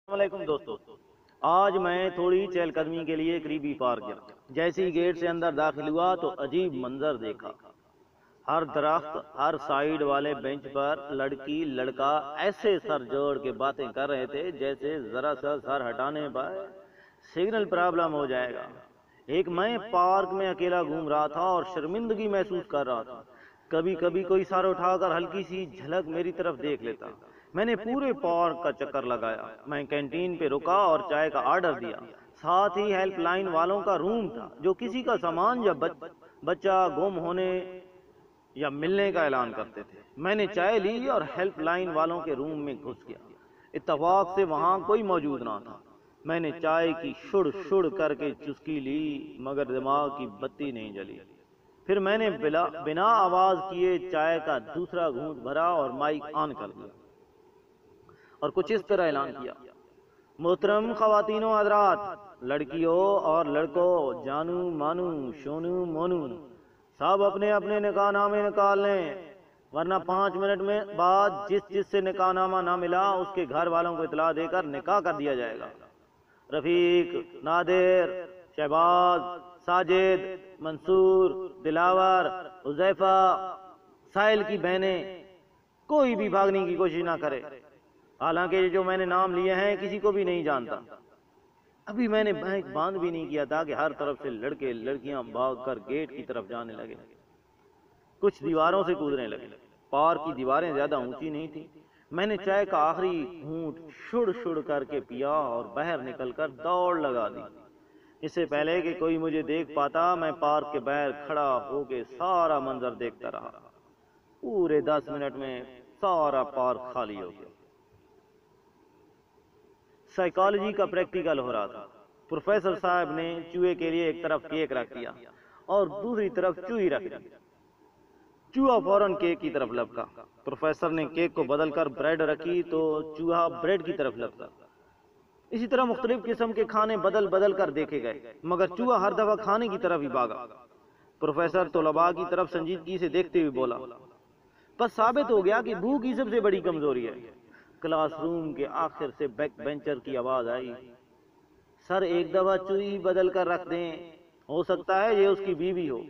السلام علیکم دوستو، آج میں تھوڑی چہل قدمی کے لیے قریبی پارک گیا۔ جیسے ہی گیٹ سے اندر داخل ہوا تو عجیب منظر دیکھا۔ ہر درخت، ہر سائیڈ والے بینچ پر لڑکی لڑکا ایسے سر جوڑ کے باتیں کر رہے تھے جیسے ذرا سا سر ہٹانے پر سگنل پرابلم ہو جائے گا۔ ایک میں پارک میں اکیلا گھوم رہا تھا اور شرمندگی محسوس کر رہا تھا۔ کبھی کبھی کوئی سر اٹھا کر ہلکی سی جھلک میری طرف دیکھ لیتا۔ میں نے پورے پارک کا چکر لگایا۔ میں کینٹین پہ رکا اور چائے کا آرڈر دیا۔ ساتھ ہی ہیلپ لائن والوں کا روم تھا جو کسی کا سامان یا بچہ گم ہونے یا ملنے کا اعلان کرتے تھے۔ میں نے چائے لی اور ہیلپ لائن والوں کے روم میں گھس گیا۔ اتفاق سے وہاں کوئی موجود نہ تھا۔ میں نے چائے کی شڑ شڑ کر کے چسکی لی مگر دماغ کی بتی نہیں جلی۔ پھر میں نے بنا آواز کیے چائے کا دوسرا گھونٹ بھرا اور مائک آن کر دیا اور کچھ اس طرح اعلان کیا: محترم خواتین و حضرات، لڑکیوں اور لڑکوں، جانو مانو شونو مونو، سب اپنے اپنے نکاح نامے نکال لیں، ورنہ 5 منٹ میں بعد جس سے نکاح نامہ نہ ملا اس کے گھر والوں کو اطلاع دے کر نکاح کر دیا جائے گا۔ رفیق، نادر، شہباز، ساجد، منصور، دلاور، حذیفہ، سائل کی بہنیں، کوئی بھی بھاگنے کی کوشش نہ کرے۔ حالانکہ جو میں نے نام لیے ہیں کسی کو بھی نہیں جانتا۔ ابھی میں نے بینک بند بھی نہیں کیا تھا کہ ہر طرف سے لڑکے لڑکیاں بھاگ کر گیٹ کی طرف جانے لگے۔ کچھ دیواروں سے کودنے لگے۔ پارک کی دیواریں زیادہ اونچی نہیں تھی۔ میں نے چائے کا آخری گھونٹ شڑ شڑ کر کے پیا اور باہر نکل کر دوڑ لگا دی۔ اس سے پہلے کہ کوئی مجھے دیکھ پاتا میں پارک کے باہر کھڑا ہو کے سارا منظر دیکھتا رہا۔ پورے 10 منٹ میں سارا پارک خالی ہو گیا۔ سائیکالوجی کا پریکٹیکل ہو رہا تھا۔ پروفیسر صاحب نے چوہے کے لیے ایک طرف کیک رکھ دیا اور دوسری طرف چوہی رکھ دی۔ چوہا فوراً کیک کی طرف لپکا۔ پروفیسر نے کیک کو بدل کر بریڈ رکھی تو چوہا بریڈ کی طرف لپکا۔ اسی طرح مختلف قسم کے کھانے بدل بدل کر دیکھے گئے مگر چوہا ہر دفعہ کھانے کی طرف ہی بھاگا۔ پروفیسر طلباء کی طرف سنجیدگی سے دیکھتے ہوئے بولا: بس ثابت ہو گیا کہ بھوک ہی سب سے بڑی کمزوری ہے۔ کلاس روم کے آخر سے بیک بینچر کی آواز آئی: سر ایک دفعہ چوہی بدل کر رکھ دیں، ہو سکتا ہے یہ اس کی بیوی ہو۔